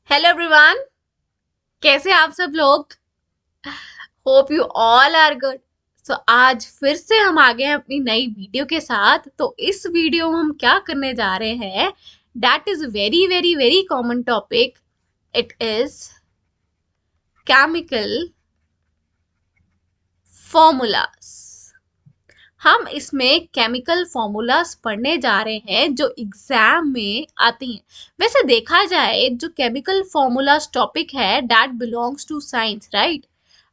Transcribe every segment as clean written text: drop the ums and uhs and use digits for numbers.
Hello everyone, कैसे आप सब लोग। Hope you all are good. So आज फिर से हम आ गए हैं अपनी नई वीडियो के साथ। तो इस वीडियो में हम क्या करने जा रहे हैं, that is very very very common topic. It is chemical formulas. हम इसमें केमिकल फॉर्मूलाज पढ़ने जा रहे हैं जो एग्जाम में आती हैं। वैसे देखा जाए जो केमिकल फॉर्मूलाज टॉपिक है that belongs to science, right.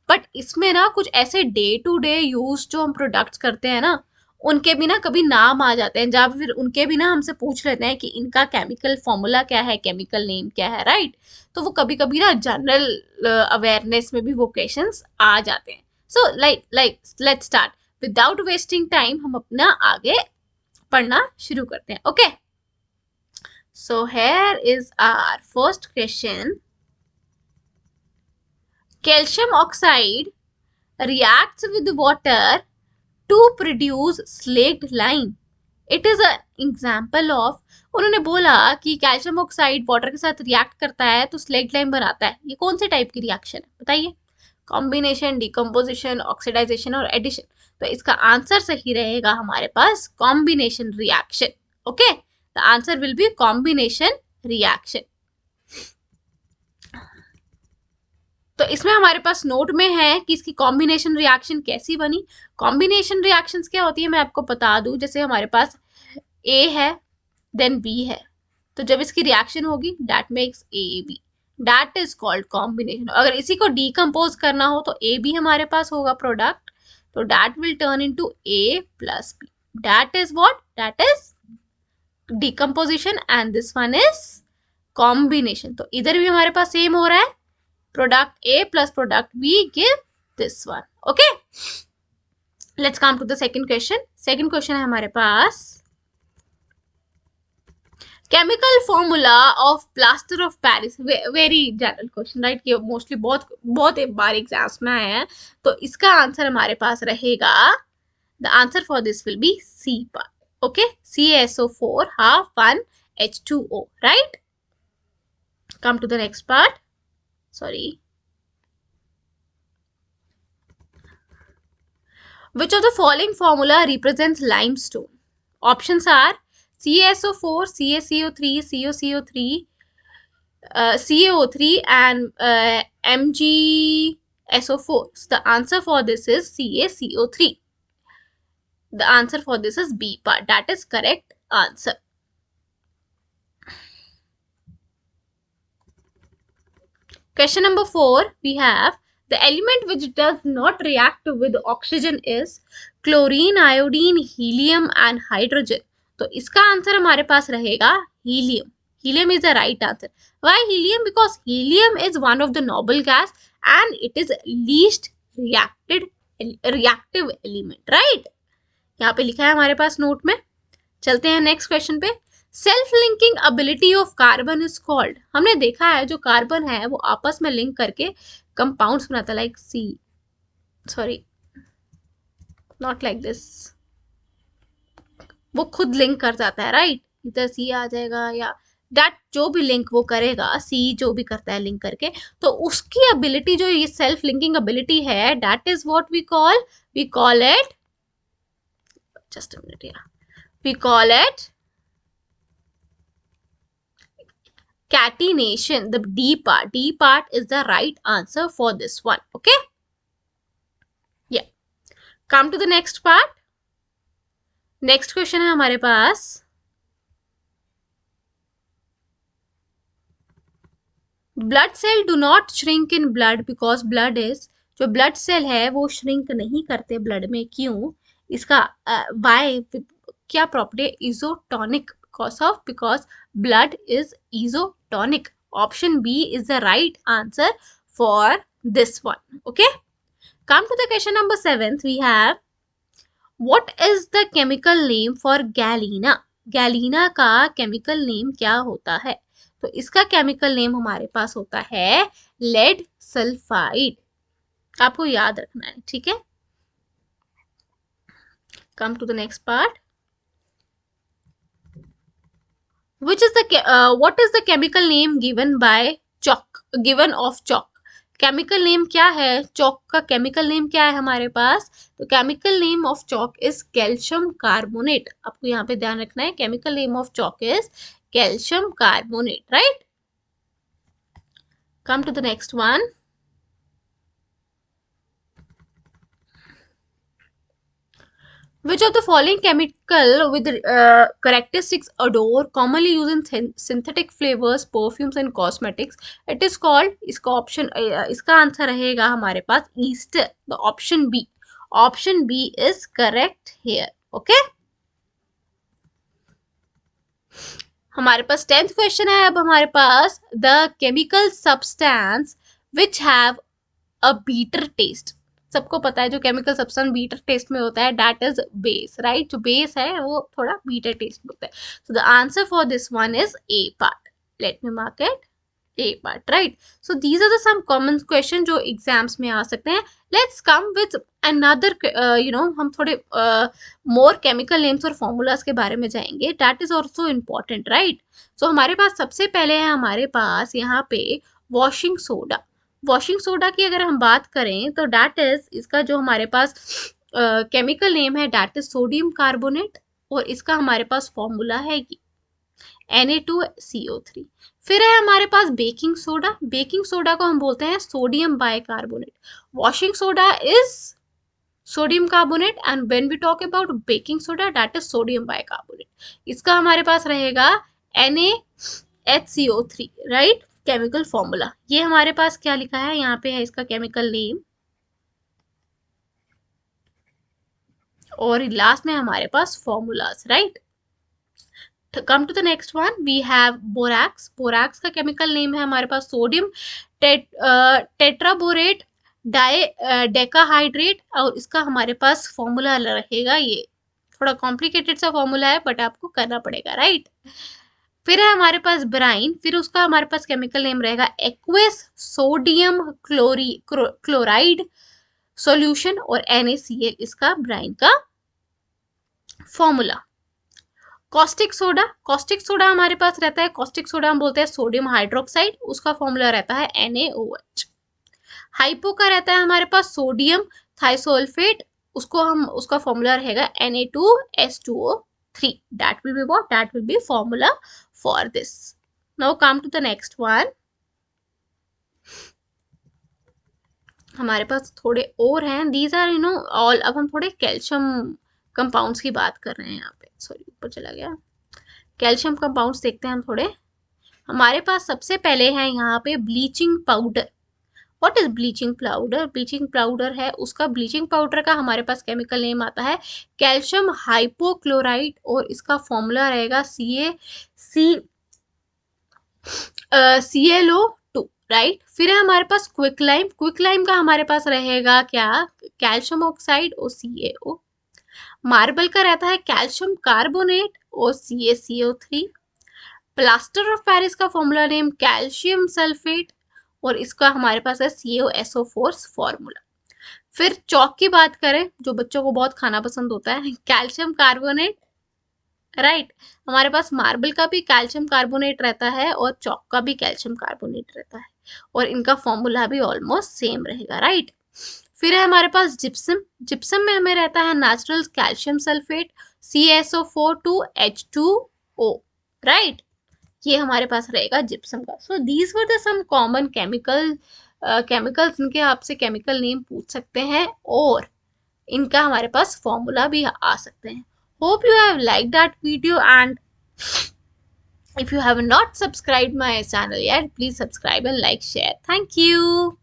But इसमें ना कुछ ऐसे डे टू डे यूज जो हम प्रोडक्ट्स करते हैं ना, उनके भी ना कभी नाम आ जाते हैं, जहाँ फिर उनके भी ना हमसे पूछ लेते हैं कि इनका केमिकल फॉर्मूला क्या है, केमिकल नेम क्या है, राइट। तो वो कभी कभी ना जनरल अवेयरनेस में भी वो क्वेश्चंस आ जाते हैं। So like let's start without wasting time. हम अपना आगे पढ़ना शुरू करते हैं। Okay, so here is our first question. Calcium oxide reacts with water to produce slaked lime. It is an example of, उन्होंने बोला कि कैल्शियम ऑक्साइड वाटर के साथ रिएक्ट करता है तो स्लेक्ड लाइम बनाता है। ये कौन से टाइप की रिएक्शन है बताइए? कॉम्बिनेशन, डिकम्पोजिशन, ऑक्सीडाइजेशन और एडिशन। तो इसका आंसर सही रहेगा हमारे पास combination reaction. Okay, the answer will be combination reaction. तो इसमें हमारे पास नोट में है कि इसकी कॉम्बिनेशन रिएक्शन कैसी बनी। कॉम्बिनेशन रिएक्शंस क्या होती है मैं आपको बता दूं। जैसे हमारे पास ए है देन बी है, तो जब इसकी रिएक्शन होगी that makes A B, that is called combination. अगर इसी को डीकम्पोज करना हो तो ए बी हमारे पास होगा प्रोडक्ट, तो that will turn into A plus B, that is what, that is decomposition and this one is combination. तो इधर भी हमारे पास सेम हो रहा है, product A plus product B give this one. Okay, let's come to the second question. Second question है हमारे पास, chemical formula of plaster of Paris. Very general question, right? ये मोस्टली बहुत बहुत बार एग्जाम्स में आया है। तो इसका आंसर हमारे पास रहेगा, the answer for this will be C part. Okay, CaSO4 half 1 H2O, right? Come to the next part. Sorry. Which of the following formula represents limestone? Options are CaSO4, CaCO3, CoCO3, CaO3 and MgSO4. So the answer for this is CaCO3. The answer for this is B part. That is correct answer. Question number 4, we have the element which does not react with oxygen is chlorine, iodine, helium and hydrogen. तो इसका answer हमारे पास रहेगा helium. Helium is the right answer. Why helium? Because helium is one of the noble gas and it is least reactive element, right? यहाँ पे लिखा है हमारे पास note में। चलते हैं नेक्स्ट क्वेश्चन पे। Self linking ability of carbon is called. हमने देखा है जो कार्बन है वो आपस में लिंक करके कंपाउंड्स बनाता है, like C, sorry not like this, वो खुद लिंक कर जाता है, राइट। इधर सी आ जाएगा या दैट, जो भी लिंक वो करेगा, सी जो भी करता है लिंक करके, तो उसकी एबिलिटी जो ये सेल्फ लिंकिंग एबिलिटी है that is what we call it, just a minute, या we call it catenation. The D part is the right answer for this one. Okay, yeah. Come to the next part. Next question है हमारे पास, blood cell do not shrink in blood because blood is, जो blood cell है वो shrink नहीं करते blood में, क्यों? इसका why, क्या property? isotonic, because blood is isotonic. Option B is the right answer for this one. Okay, come to the question number 7. We have, what is the chemical name for galena? Galena का chemical name क्या होता है? तो इसका chemical name हमारे पास होता है lead sulphide. आपको याद रखना है, ठीक है। Come to the next part. what is the chemical name given by given of chalk. Chemical name क्या है, चॉक का केमिकल नेम क्या है हमारे पास, तो chemical name of chalk is calcium carbonate. आपको यहाँ पे ध्यान रखना है, chemical name of chalk is calcium carbonate, right. Come to the next one. Which of the following chemical with characteristics odor commonly used in synthetic flavors, perfumes and cosmetics? It is called, इसका option, इसका answer रहेगा हमारे पास ester, the option B. Option B is correct here, okay. हमारे पास 10th question है अब हमारे पास, the chemical substance which have a bitter taste. सबको पता है जो केमिकल सब्सटेंस बीटर टेस्ट में होता है, दैट इज बेस, राइट। जो बेस है वो थोड़ा बीटर टेस्ट में होता है। So the answer for this one is A part. Let me mark it, A part, right. So these are the some common question जो एग्जाम्स में आ सकते हैं। लेट्स कम विद अनदर, हम थोड़े मोर केमिकल नेम्स और formulas के बारे में जाएंगे, that is also important, right. So हमारे पास सबसे पहले है हमारे पास यहाँ पे वॉशिंग सोडा। वॉशिंग सोडा की अगर हम बात करें तो दैट इज, इसका जो हमारे पास केमिकल नेम है दैट इज सोडियम कार्बोनेट, और इसका हमारे पास फॉर्मूला है ये Na2CO3। फिर है हमारे पास बेकिंग सोडा। बेकिंग सोडा को हम बोलते हैं sodium bicarbonate. Washing soda is sodium carbonate and when we talk about baking soda that is sodium bicarbonate. इसका हमारे पास रहेगा NaHCO3, राइट, केमिकल फॉर्मूला। ये हमारे पास क्या लिखा है, यहाँ पे है इसका केमिकल नेम, और लास्ट में हमारे पास formulas, right. Come to the next one, we have borax. Borax का केमिकल नेम है हमारे पास सोडियम टेट्राबोरेट डेकाहाइड्रेट, और इसका हमारे पास फॉर्मूला रहेगा ये, थोड़ा कॉम्प्लिकेटेड सा फॉर्मूला है बट आपको करना पड़ेगा, राइट। फिर है हमारे पास ब्राइन। फिर उसका हमारे पास केमिकल नेम रहेगा एक्वस सोडियम क्लोराइड सॉल्यूशन, और NaCl इसका ब्राइन का formula. Caustic soda. Caustic soda हमारे पास रहता है, कॉस्टिक सोडा हम बोलते हैं सोडियम हाइड्रोक्साइड, उसका फॉर्मूला रहता है NaOH। हाइपो का रहता है हमारे पास सोडियम थाइसोल्फेट, उसका फॉर्मूला रहेगा Na2S2O3। that will be what, that will be formula for this. Now come to the next one. हमारे पास थोड़े और हैं, these are all। अब हम थोड़े कैल्शियम कंपाउंड्स की बात कर रहे हैं यहाँ पे, सॉरी ऊपर चला गया। कैल्शियम कंपाउंड्स देखते हैं हम थोड़े। हमारे पास सबसे पहले है यहाँ पे bleaching powder. What is bleaching powder? Bleaching powder है, उसका ब्लीचिंग पाउडर का हमारे पास केमिकल नेम आता है कैल्शियम हाइपोक्लोराइड, और इसका फॉर्मूला रहेगा CaClO2, राइट। फिर है हमारे पास क्विक लाइम। क्विक लाइम का हमारे पास रहेगा क्या, कैल्शियम ऑक्साइड और CaO। मार्बल का रहता है कैल्शियम कार्बोनेट और CaCO3। प्लास्टर ऑफ पेरिस का फॉर्मूला नेम कैल्शियम सल्फेट, और इसका हमारे पास है CaOSO4 फॉर्मूला। फिर चौक की बात करें, जो बच्चों को बहुत खाना पसंद होता है, कैल्शियम कार्बोनेट, राइट। हमारे पास मार्बल का भी कैल्शियम कार्बोनेट रहता है और चौक का भी कैल्शियम कार्बोनेट रहता है, और इनका फॉर्मूला भी ऑलमोस्ट सेम रहेगा, राइट। फिर है हमारे पास जिप्सम। जिप्सम में हमें रहता है natural calcium sulphate CaSO4 H2O, right. ये हमारे पास रहेगा जिप्सम का। So these were the some common chemicals, इनके आपसे केमिकल नेम पूछ सकते हैं, और इनका हमारे पास फॉर्मूला भी आ सकते हैं। Hope you have like that video, and if you have not subscribed my channel yet, please subscribe and like, share. Thank you.